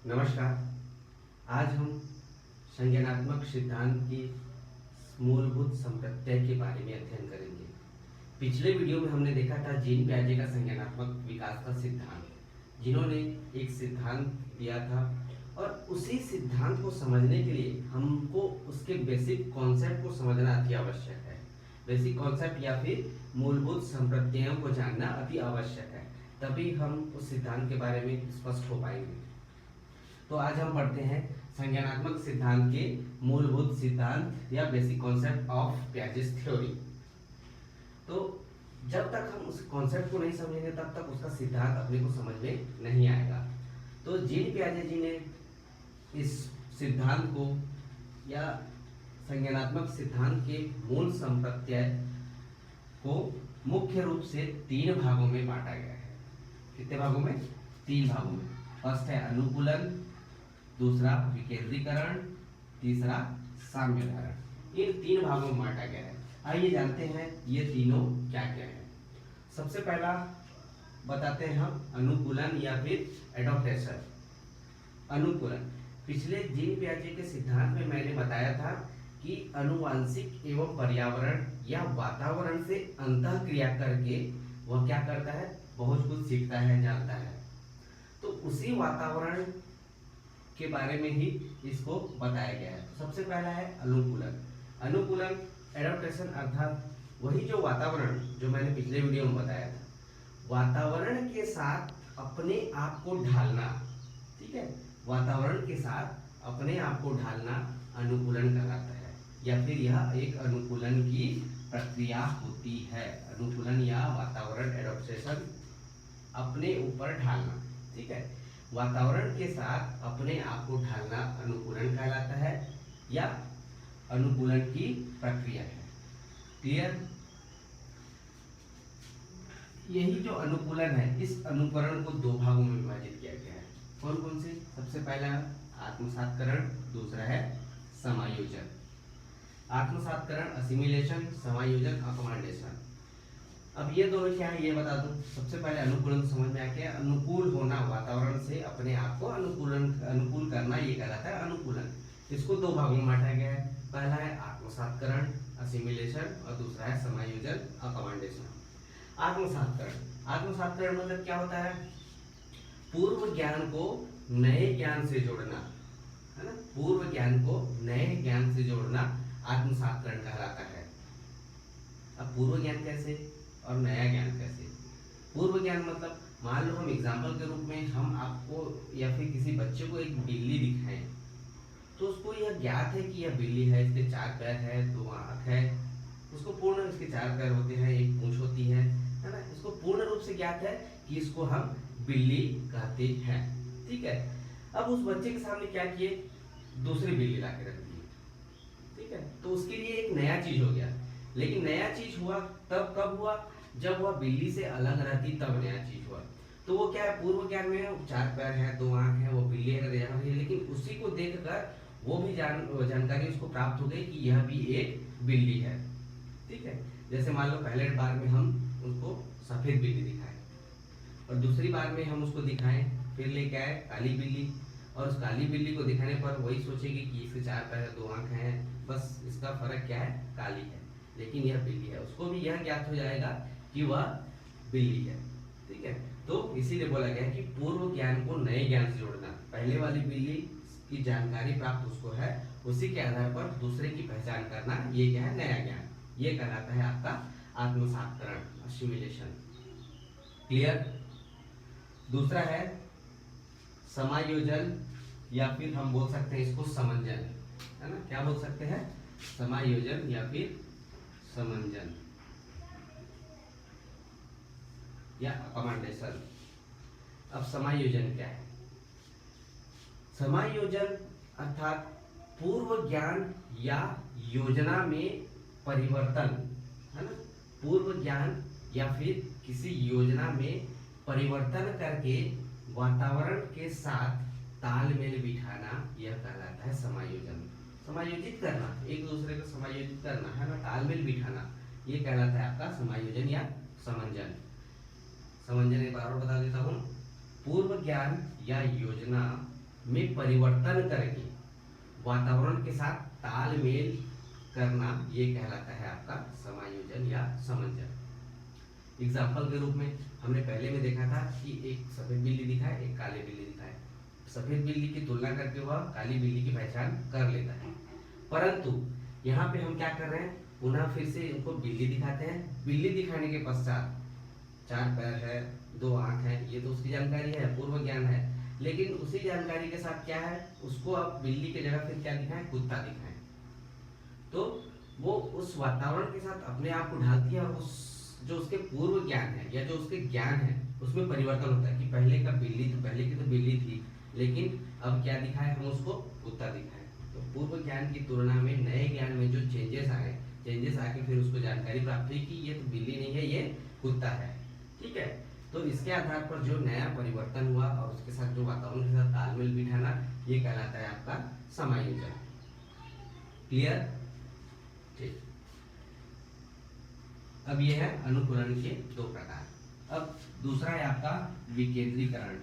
नमस्कार। आज हम संज्ञानात्मक सिद्धांत की मूलभूत संप्रत्यय के बारे में अध्ययन करेंगे। पिछले वीडियो में हमने देखा था जीन पियाजे का संज्ञानात्मक विकास का सिद्धांत, जिन्होंने एक सिद्धांत दिया था और उसी सिद्धांत को समझने के लिए हमको उसके बेसिक कॉन्सेप्ट को समझना अति आवश्यक है। बेसिक कॉन्सेप्ट या फिर मूलभूत संप्रत्ययों को जानना अति आवश्यक है, तभी हम उस सिद्धांत के बारे में स्पष्ट हो पाएंगे। तो आज हम पढ़ते हैं संज्ञानात्मक सिद्धांत के मूलभूत सिद्धांत या basic concept of Piaget's theory. तो जब तक हम उस कॉन्सेप्ट को नहीं समझेंगे तब तक उसका सिद्धांत अपने को समझ में नहीं आएगा। तो जीन पियाजे जी ने इस सिद्धांत को या संज्ञानात्मक सिद्धांत के मूल संप्रत्यय को मुख्य रूप से 3 भागों में बांटा गया है। कितने भागों में? 3 भागों में। फर्स्ट है अनुकूलन, दूसरा विकेंद्रीकरण, तीसरा साम्यधारण। इन 3 भागों में बांटा गया है। आइए जानते हैं ये तीनों क्या क्या है। सबसे पहला बताते हैं हम अनुकूलन या फिर एडॉप्टेशन। अनुकूलन, पिछले जीन पियाजे के सिद्धांत में मैंने बताया था कि अनुवांशिक एवं पर्यावरण या वातावरण से अंतःक्रिया करके वह क्या करता है, बहुत कुछ सीखता है, जानता है। तो उसी वातावरण के बारे में ही इसको बताया गया है। सबसे पहला है अनुकूलन। अनुकूलन एडॉप्टेशन अर्थात वही जो वातावरण जो मैंने पिछले वीडियो में बताया था, वातावरण के साथ अपने आप को ढालना। ठीक है, वातावरण के साथ अपने आप को ढालना अनुकूलन कहलाता है, या फिर यह एक अनुकूलन की प्रक्रिया होती है। अनुकूलन या वातावरण एडॉप्टेशन, अपने ऊपर ढालना। ठीक है, वातावरण के साथ अपने आप को ढालना अनुकूलन कहलाता है या अनुकूलन की प्रक्रिया है। क्लियर? यही जो अनुकूलन है, इस अनुकरण को 2 भागों में विभाजित किया गया है। कौन कौन से? सबसे पहला आत्मसात्करण, दूसरा है समायोजन। आत्मसात्करण असिमिलेशन, समायोजन अकोमोडेशन। अब ये दोनों क्या है ये बता दूं। सबसे पहले अनुकूलन समझ में आ गया। अनुकूल होना, वातावरण से अपने आप को अनुकूल करना, ये कहलाता है अनुकूलन। इसको 2 भागों में बांटा गया है। पहला है आत्मसात्करण असिमिलेशन और दूसरा है समायोजन अकोमोडेशन। आत्मसात्करण, आत्मसात्करण मतलब क्या होता है? पूर्व ज्ञान को नए ज्ञान से जोड़ना, है ना। पूर्व ज्ञान को नए ज्ञान से जोड़ना आत्मसात्करण कहलाता है। अब पूर्व ज्ञान कैसे और नया ज्ञान कैसे? पूर्व ज्ञान मतलब मान लो हम एग्जाम्पल के रूप में हम आपको या फिर किसी बच्चे को एक बिल्ली दिखाएं, तो उसको यह ज्ञात है कि यह बिल्ली है, इसके 4 पैर है, 2 आंख है, उसको पूर्ण, इसके 4 पैर होते हैं, एक पूंछ होती है ना। इसको पूर्ण रूप से ज्ञात है कि इसको हम बिल्ली कहते हैं। ठीक है, अब उस बच्चे के सामने क्या किए, दूसरी बिल्ली ला के रख दी। ठीक है, तो उसके लिए एक नया चीज हो गया। लेकिन नया चीज हुआ तब कब हुआ, जब वह बिल्ली से अलग रहती तब नया चीज हुआ। तो वो क्या है, पूर्व ज्ञान में 4 पैर है, 2 आंख है, वो बिल्ली है, लेकिन उसी को देखकर वो भी जानकारी उसको प्राप्त हो गई कि यह भी एक बिल्ली है। ठीक है, जैसे मान लो पहले बार में हम उसको सफेद बिल्ली दिखाएं और दूसरी बार में हम उसको दिखाएं, फिर लेके आए काली बिल्ली, और उस काली बिल्ली को दिखाने पर वही सोचेगी कि इसके 4 पैर है, 2 आंख है, बस इसका फर्क क्या है, काली है, लेकिन यह बिल्ली है। उसको भी यह ज्ञात हो जाएगा कि वह बिल्ली है। ठीक है, तो इसीलिए बोला गया है कि पूर्व ज्ञान को नए ज्ञान से जोड़ना। पहले वाली बिल्ली की जानकारी प्राप्त उसको है, उसी के आधार पर दूसरे की पहचान करना, ये क्या है, नया ज्ञान। ये कहलाता है आपका आत्मसात्करण, असिमिलेशन। क्लियर? दूसरा है समायोजन या फिर हम बोल सकते हैं इसको समंजन, है ना। क्या बोल सकते हैं? समायोजन या फिर समंजन या अकोमोडेशन। अब समायोजन क्या है? समायोजन अर्थात पूर्व ज्ञान या योजना में परिवर्तन, है ना। पूर्व ज्ञान या फिर किसी योजना में परिवर्तन करके वातावरण के साथ तालमेल बिठाना, यह कहलाता है समायोजन। समायोजित करना, एक दूसरे को समायोजित करना, है ना, तालमेल बिठाना, ये कहलाता है आपका समायोजन या समंजन। समंजन एक बार और बता देता हूँ। पूर्व ज्ञान या योजना में परिवर्तन करके वातावरण के साथ तालमेल करना, ये कहलाता है आपका समायोजन या समंजस। एग्जाम्पल के रूप में हमने पहले में देखा था कि एक सफेद बिल्ली दिखा है, एक काली बिल्ली दिखा है। सफेद बिल्ली की तुलना करके वह काली बिल्ली की पहचान कर लेता है, परंतु यहाँ पे हम क्या कर रहे हैं, पुनः फिर से उनको बिल्ली दिखाते हैं। बिल्ली दिखाने के पश्चात 4 पैर है, 2 आंख है, ये तो उसकी जानकारी है, पूर्व ज्ञान है, लेकिन उसी जानकारी के साथ क्या है, उसको अब बिल्ली की जगह फिर क्या दिखाएं, कुत्ता दिखाएं, तो वो उस वातावरण के साथ अपने आप को ढालती है और उस जो उसके पूर्व ज्ञान है या जो उसके ज्ञान है उसमें परिवर्तन होता है कि पहले का बिल्ली तो पहले की तो बिल्ली थी, लेकिन अब क्या दिखाए, हम उसको कुत्ता दिखाए। तो पूर्व ज्ञान की तुलना में नए ज्ञान में जो चेंजेस आए, चेंजेस आके फिर उसको जानकारी प्राप्त हुई कि ये तो बिल्ली नहीं है, ये कुत्ता है। ठीक है, तो इसके आधार पर जो नया परिवर्तन हुआ और उसके साथ जो वातावरण के साथ तालमेल बिठाना, ये कहलाता है आपका समायोजन। क्लियर? ठीक। अब ये है अनुकूलन के 2 प्रकार। अब दूसरा है आपका विकेंद्रीकरण,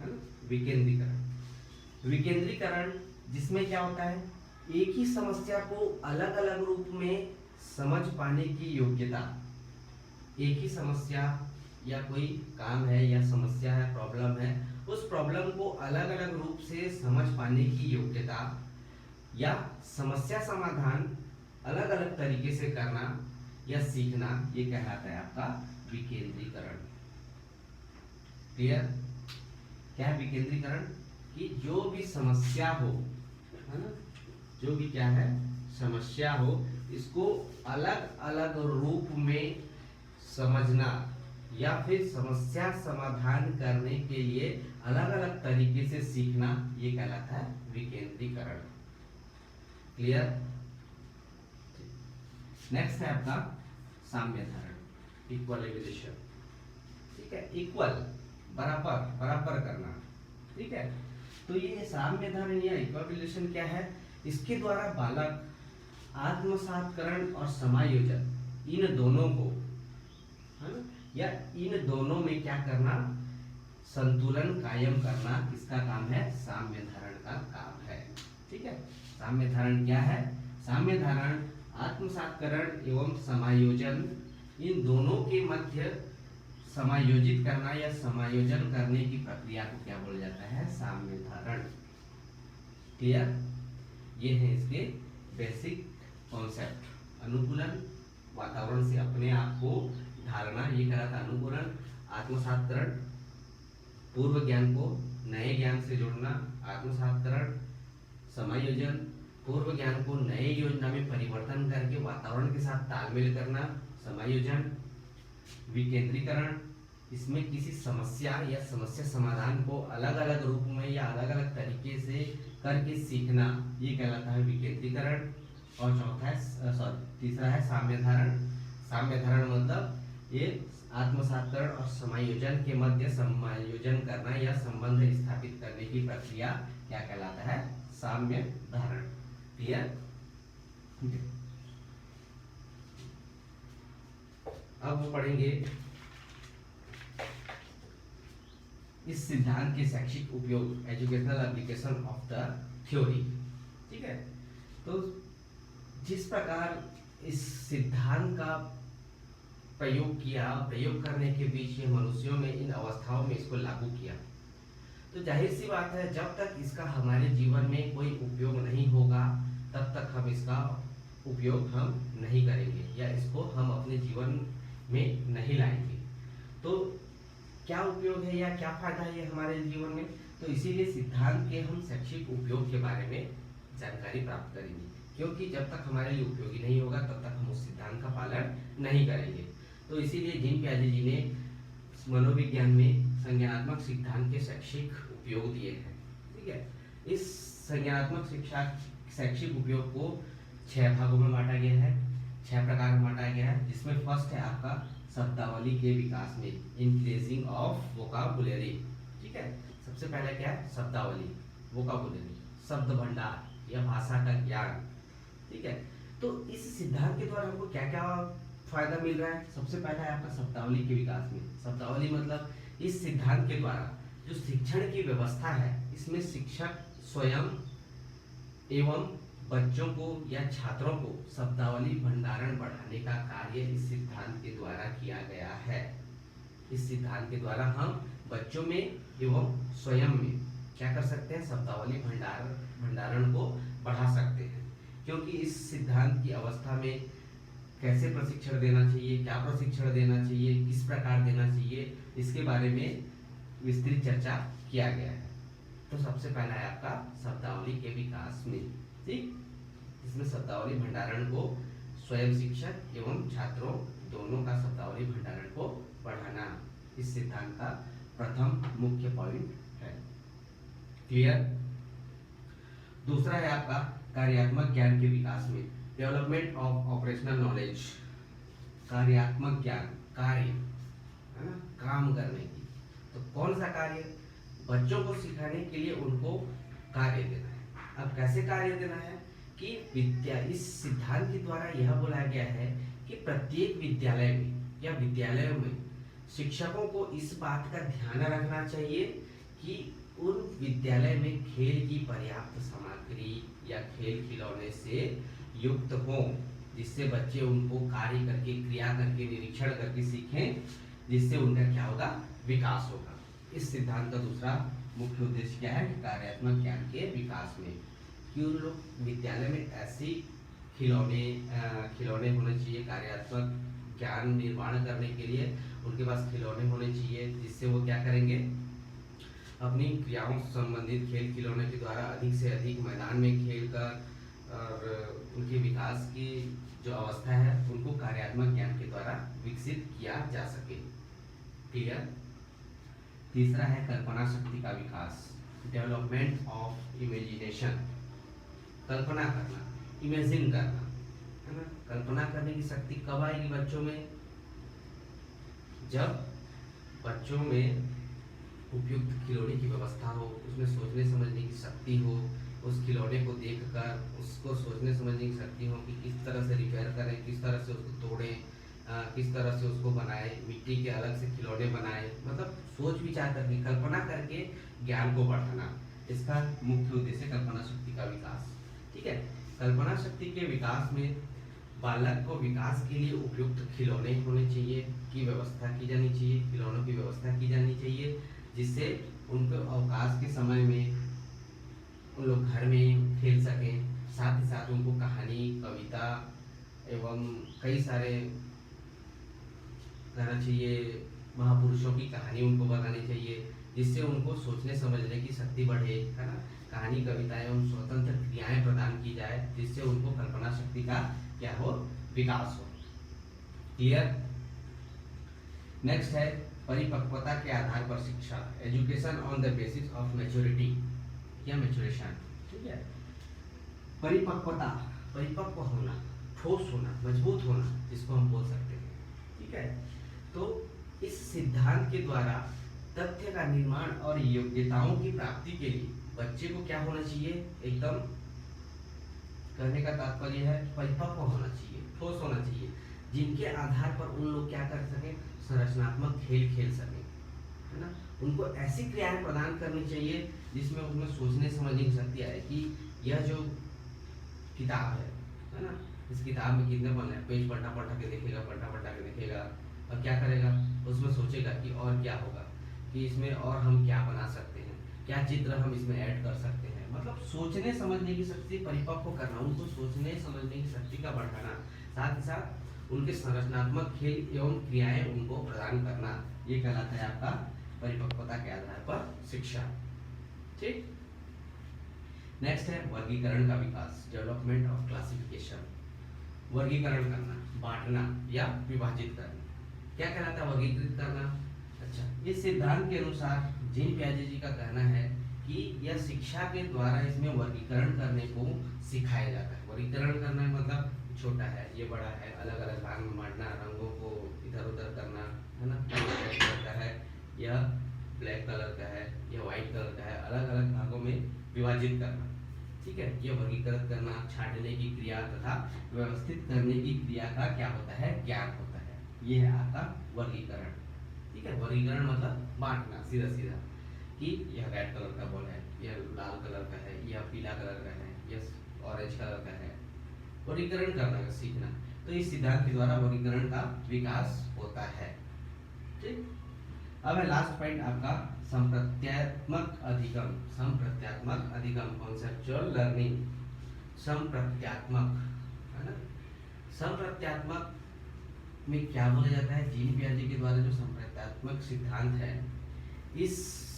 है ना? विकेंद्रीकरण, विकेंद्रीकरण जिसमें क्या होता है, एक ही समस्या को अलग अलग रूप में समझ पाने की योग्यता। एक ही समस्या या कोई काम है या समस्या है, प्रॉब्लम है, उस प्रॉब्लम को अलग अलग रूप से समझ पाने की योग्यता या समस्या समाधान अलग अलग तरीके से करना या सीखना, ये कहलाता है आपका विकेंद्रीकरण। क्लियर? क्या है विकेंद्रीकरण? कि जो भी समस्या हो, है ना, जो भी क्या है समस्या हो, इसको अलग अलग रूप में समझना या फिर समस्या समाधान करने के लिए अलग अलग तरीके से सीखना, ये कहलाता है विकेंद्रीकरण। क्लियर? नेक्स्ट है आपका साम्यधारण, इक्वलाइजेशन। ठीक है, इक्वल, बराबर, बराबर करना। ठीक है, तो ये साम्यधारण या इक्वलाइजेशन क्या है, इसके द्वारा बालक आत्मसातकरण और समायोजन, इन दोनों को, है ना, या इन दोनों में क्या करना, संतुलन कायम करना, इसका काम है साम्यधारण का काम है। ठीक है, साम्यधारण क्या है, साम्यधारण आत्मसातकरण एवं समायोजन, इन दोनों के मध्य समायोजित करना या समायोजन करने की प्रक्रिया को क्या बोला जाता है, साम्यधारण। क्लियर? ये है इसके बेसिक कॉन्सेप्ट। अनुकूलन, वातावरण से अपने आप को ढालना, ये कहलाता है अनुकूलन। आत्मसातकरण, पूर्व ज्ञान को नए ज्ञान से जोड़ना, आत्मसातकरण। समायोजन, पूर्व ज्ञान को नए योजना में परिवर्तन करके वातावरण के साथ तालमेल करना, समायोजन। विकेंद्रीकरण, इसमें किसी समस्या या समस्या समाधान को अलग अलग रूप में या अलग अलग तरीके से करके सीखना, ये कहलाता है विकेंद्रीकरण। और चौथा है तीसरा है साम्यधारण। साम्यधारण मतलब ये आत्मसातकरण और समायोजन के मध्य समायोजन करना या संबंध स्थापित करने की प्रक्रिया क्या कहलाता है, साम्यधारण। क्लियर? अब पढ़ेंगे इस सिद्धांत के शैक्षिक उपयोग, educational application of the theory. ठीक है, तो जिस प्रकार इस सिद्धांत का प्रयोग किया, प्रयोग करने के बीच ये मनुष्यों में इन अवस्थाओं में इसको लागू किया, तो जाहिर सी बात है जब तक इसका हमारे जीवन में कोई उपयोग नहीं होगा तब तक हम इसका उपयोग हम नहीं करेंगे या इसको हम अपने जीवन में नहीं लाएंगे। तो क्या उपयोग है या क्या फायदा है ये हमारे जीवन में, तो इसीलिए सिद्धांत के हम शैक्षिक उपयोग के बारे में जानकारी प्राप्त करेंगे, क्योंकि जब तक हमारे लिए उपयोगी नहीं होगा तब तक हम उस सिद्धांत का पालन नहीं करेंगे। तो इसीलिए जीन पियाजे जी ने मनोविज्ञान में संज्ञानात्मक सिद्धांत के शैक्षिक उपयोग दिए हैं। ठीक है, इस संज्ञानात्मक शिक्षा शैक्षिक उपयोग को 6 भागों में बांटा गया है, 6 प्रकार में बांटा गया है, जिसमें फर्स्ट है आपका शब्दावली के विकास में, इंक्रीजिंग ऑफ वोकाबुलरी। ठीक है, सबसे पहले क्या है, शब्दावली, वोकाबुलरी, शब्द भंडार या भाषा का ज्ञान। ठीक है, तो इस सिद्धांत के द्वारा हमको क्या क्या फायदा मिल रहा है। सबसे पहला है आपका शब्दावली के विकास में। शब्दावली मतलब इस सिद्धांत के द्वारा जो शिक्षण की व्यवस्था है इसमें शिक्षक स्वयं एवं बच्चों को या छात्रों को शब्दावली भंडारण बढ़ाने का कार्य इस सिद्धांत के द्वारा किया गया है। इस सिद्धांत के द्वारा हम बच्चों में एवं स्वयं में क्या कर सकते हैं, शब्दावली भंडारण को बढ़ा सकते हैं। क्योंकि इस सिद्धांत की अवस्था में कैसे प्रशिक्षण देना चाहिए, क्या प्रशिक्षण देना चाहिए, किस प्रकार देना चाहिए, इसके बारे में विस्तृत चर्चा किया गया है। तो सबसे पहला है आपका शब्दावली के विकास में, ठीक, इसमें शब्दावली भंडारण को स्वयं शिक्षक एवं छात्रों दोनों का शब्दावली भंडारण को बढ़ाना इस सिद्धांत का प्रथम मुख्य पॉइंट है। क्लियर। दूसरा है आपका कार्यात्मक ज्ञान के विकास में, डेवलपमेंट ऑफ ऑपरेशनल नॉलेज। कार्यात्मक ज्ञान, कार्य है ना, काम करने की। तो कौन सा कार्य, बच्चों को सिखाने के लिए उनको कार्य देना है। अब कैसे कार्य देना है कि इस सिद्धांत के द्वारा यह बोला गया है कि प्रत्येक विद्यालय में या विद्यालयों में शिक्षकों को इस बात का ध्यान रखना चाहिए कि उन विद्यालय में खेल की पर्याप्त सामग्री या खेल खिलौने से युक्त हो, जिससे बच्चे उनको कार्य करके, क्रिया करके, निरीक्षण करके सीखें, जिससे उनका क्या होगा, विकास होगा। इस सिद्धांत का दूसरा मुख्य उद्देश्य क्या है, कार्यात्मक ज्ञान के विकास में कि उन लोग विद्यालय में ऐसी खिलौने होने चाहिए, कार्यात्मक ज्ञान निर्माण करने के लिए उनके पास खिलौने होने चाहिए, जिससे वो क्या करेंगे, अपनी क्रियाओं से संबंधित खेल खिलौने के द्वारा अधिक से अधिक मैदान में खेलकर और उनके विकास की जो अवस्था है उनको कार्यात्मक ज्ञान के द्वारा विकसित किया जा सके। क्लियर। तीसरा है कल्पना शक्ति का विकास, डेवलपमेंट ऑफ इमेजिनेशन। कल्पना करना, इमेजिन करना, है ना। कल्पना करने की शक्ति कब आएगी बच्चों में, जब बच्चों में उपयुक्त खिलौने की व्यवस्था हो, उसमें सोचने समझने की शक्ति हो, उस खिलौने को देखकर उसको सोचने समझने की शक्ति हो कि किस तरह से रिपेयर करें, किस तरह से उसको तोड़ें, किस तरह से उसको बनाए, मिट्टी के अलग से खिलौने बनाए, मतलब सोच विचार करके, कल्पना करके ज्ञान को बढ़ाना, इसका मुख्य उद्देश्य कल्पना शक्ति का विकास। ठीक है। कल्पना शक्ति के विकास में बालक को विकास के लिए उपयुक्त खिलौने होने चाहिए, की व्यवस्था की जानी चाहिए, खिलौनों की व्यवस्था की जानी चाहिए, जिससे उनको अवकाश के समय में उन लोग घर में खेल सकें। साथ ही साथ उनको कहानी, कविता एवं कई सारे कहना चाहिए महापुरुषों की कहानी उनको बतानी चाहिए, जिससे उनको सोचने समझने की शक्ति बढ़े, है ना। कहानी, कविताएं एवं स्वतंत्र क्रियाएं प्रदान की जाए, जिससे उनको कल्पना शक्ति का क्या हो, विकास हो। क्लियर। नेक्स्ट है परिपक्वता के आधार पर शिक्षा, education on the basis of maturity या मैच्योरेशन। ठीक है। परिपक्वता, परिपक्व होना, ठोस होना, मजबूत होना, जिसको हम बोल सकते हैं। ठीक है। तो इस सिद्धांत के द्वारा तथ्य का निर्माण और योग्यताओं की प्राप्ति के लिए बच्चे को क्या होना चाहिए, एकदम कहने का तात्पर्य है परिपक्व होना चाहिए, ठोस होना चाहिए, जिनके आधार पर उन लोग क्या कर सकें, संरचनात्मक खेल खेल सकें, है ना। उनको ऐसी क्रियाएं प्रदान करनी चाहिए जिसमें उनमें सोचने समझने की शक्ति आए कि यह जो किताब है ना, इस किताब में कितने पन्ने हैं, पेज पलटा पलटा के देखेगा, और क्या करेगा, उसमें सोचेगा कि और क्या होगा, कि इसमें और हम क्या बना सकते हैं, क्या चित्र हम इसमें ऐड कर सकते हैं। मतलब सोचने समझने की शक्ति परिपक्व करना, उनको सोचने समझने की शक्ति का बढ़ाना, साथ ही साथ उनके संरचनात्मक खेल एवं क्रियाएं उनको प्रदान करना, ये कहलाता है आपका परिपक्वता के आधार पर शिक्षा। ठीक। नेक्स्ट है वर्गीकरण का विकास, डेवलपमेंट ऑफ क्लासिफिकेशन। वर्गीकरण करना, बांटना या विभाजित करना, क्या कहलाता है वर्गीकृत करना। अच्छा, इस सिद्धांत के अनुसार जीन पियाजे जी का कहना है कि यह शिक्षा के द्वारा इसमें वर्गीकरण करने को सिखाया जाता है। वर्गीकरण करना मतलब छोटा है, ये बड़ा है, अलग अलग भाग में बांटना, रंगों को इधर उधर करना, है ना। रेड कलर का है, यह ब्लैक कलर का है, यह व्हाइट कलर का है, अलग अलग भागों में विभाजित करना। ठीक है। ये वर्गीकृत करना, छांटने की क्रिया तथा व्यवस्थित करने की क्रिया का क्या होता है, ज्ञान होता है। ये है आपका वर्गीकरण। ठीक है। वर्गीकरण मतलब बांटना, सीधा सीधा, कि यह रेड कलर का बॉल है, यह लाल कलर का है, यह पीला कलर का है, यह ऑरेंज कलर का है। वर्गीकरण करना का सीखना, तो इस सिद्धांत के द्वारा वर्गीकरण का विकास होता है। ठीक, अब है लास्ट पॉइंट आपका संप्रत्यात्मक अधिगम। संप्रत्यात्मक अधिगम, कॉन्सेप्चुअल लर्निंग, संप्रत्यात्मक, है ना। संप्रत्यात्मक में क्या बोला जाता है? जीन पियाजे के द्वारा जो संप्रत्यात्मक सिद्धांत है, इस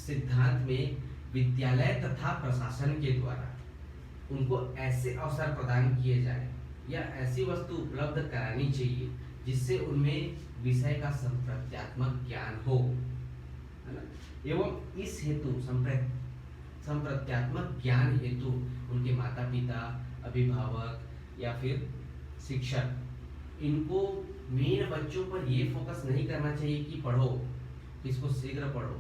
सिद्धांत में विद्यालय तथा प्रशासन के द्वारा उनको ऐसे अवसर प्रदान किए जाए या ऐसी वस्तु उपलब्ध करानी चाहिए जिससे उनमें विषय का संप्रत्यात्मक ज्ञान हो, है ना। एवं इस हेतु संप्रत्यात्मक ज्ञान हेतु उनके माता पिता, अभिभावक या फिर शिक्षक, इनको मेन बच्चों पर ये फोकस नहीं करना चाहिए कि पढ़ो, इसको शीघ्र पढ़ो,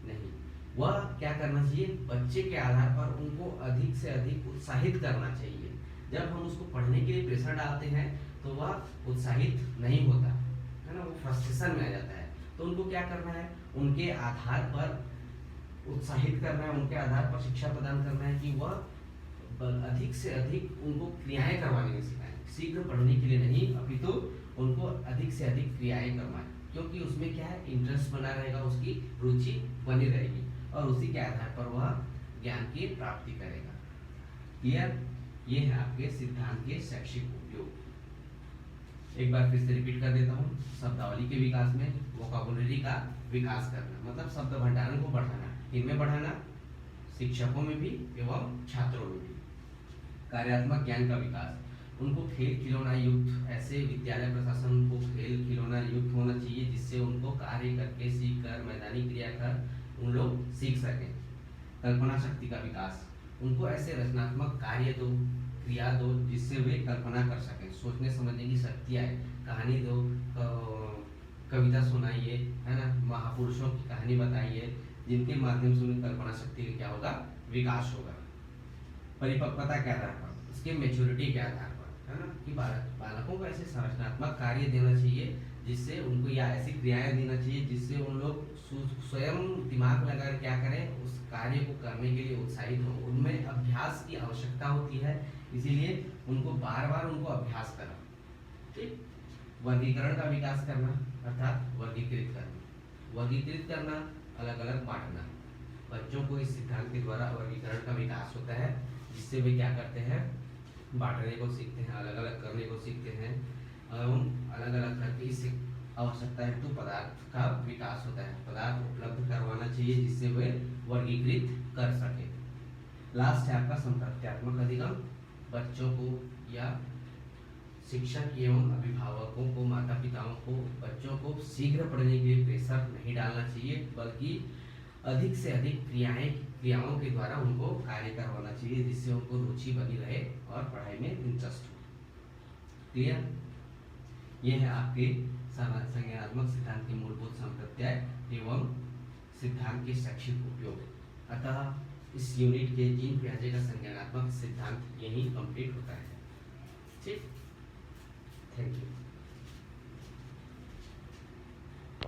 नहीं। वह क्या करना चाहिए? बच्चे के आधार पर उनको अधिक से अधिक उत्साहित करना चाहिए। जब हम उसको पढ़ने के लिए प्रेशर डालते हैं तो वह उत्साहित नहीं होता, है ना, वो फ्रस्ट्रेशन में आ जाता है। तो उनको क्या करना है? उनके आधार पर उत्साहित करना है, उनके आधार पर शिक्षा प्रदान करना है कि वह अधिक से अधिक उनको क्रियाएं करवाने में सिखाएं, शीघ्र पढ़ने के लिए नहीं, अपितु उनको अधिक से अधिक क्रियाएं करवाएं, क्योंकि उसमें क्या है, इंटरेस्ट बना रहेगा, उसकी रुचि बनी रहेगी और उसी के आधार पर वह ज्ञान की प्राप्ति करेगा। क्लियर? ये है आपके सिद्धांत के शैक्षिक उपयोग। एक बार फिर से रिपीट कर देता हूँ। शब्दावली के विकास में वोकैबुलरी का विकास करना, मतलब शब्द भंडारण को बढ़ाना, इनमें बढ़ाना, शिक्षकों में भी एवं छात्रों में भी। कार्यात्मक ज्ञान का विकास, उनको खेल खिलौना युक्त, ऐसे विद्यालय प्रशासन को खेल खिलौना युक्त होना चाहिए जिससे उनको कार्य करके, सीख कर, मैदानी क्रिया कर उन लोग सीख सकें। कल्पना शक्ति का विकास, उनको ऐसे रचनात्मक कार्य दो, क्रिया दो जिससे वे कल्पना कर सकें, सोचने समझने की शक्ति आए। कहानी दो, कविता सुनाइए, है ना, महापुरुषों की कहानी बताइए, जिनके माध्यम से उनकी कल्पना शक्ति का क्या होगा? विकास होगा। परिपक्वता के आधार पर, उसके मैच्योरिटी के आधार पर, है ना, कि बालकों को ऐसे संरचनात्मक कार्य देना चाहिए जिससे उनको, या ऐसी क्रियाएं देना चाहिए जिससे उन लोग स्वयं दिमाग लगाकर क्या करें, उस कार्य को करने के लिए उत्साहित हो। उनमें अभ्यास की आवश्यकता होती है, इसीलिए उनको बार बार उनको अभ्यास करा। ठीक। वर्गीकरण का विकास करना, अर्थात वर्गीकृत करना, वर्गीकृत करना, अलग अलग बांटना। बच्चों को इस सिद्धांत के द्वारा वर्गीकरण का विकास होता है, जिससे वे क्या करते हैं? बांटने को सीखते हैं, अलग अलग करने को सीखते हैं एवं अलग अलग करके इस आवश्यकता हेतु पदार्थ का विकास होता है। पदार्थ उपलब्ध करवाना चाहिए जिससे वे वर्गीकृत कर सके। लास्ट है आपका संप्रत्यात्मक अधिगम। बच्चों को या शिक्षक एवं अभिभावकों को, माता पिताओं को बच्चों को शीघ्र पढ़ने के लिए प्रेशर नहीं डालना चाहिए, बल्कि अधिक से अधिक क्रियाओं के द्वारा उनको कार्य करवाना चाहिए जिससे उनको रुचि बनी रहे और पढ़ाई में इंटरेस्ट हो। क्लियर? ये है आपके संज्ञानात्मक सिद्धांत के मूलभूत संप्रत्यय एवं सिद्धांत के शैक्षिक उपयोग। अतः इस यूनिट के जीन पियाजे का संज्ञानात्मक सिद्धांत यही कंप्लीट होता है। ठीक, थैंक यू।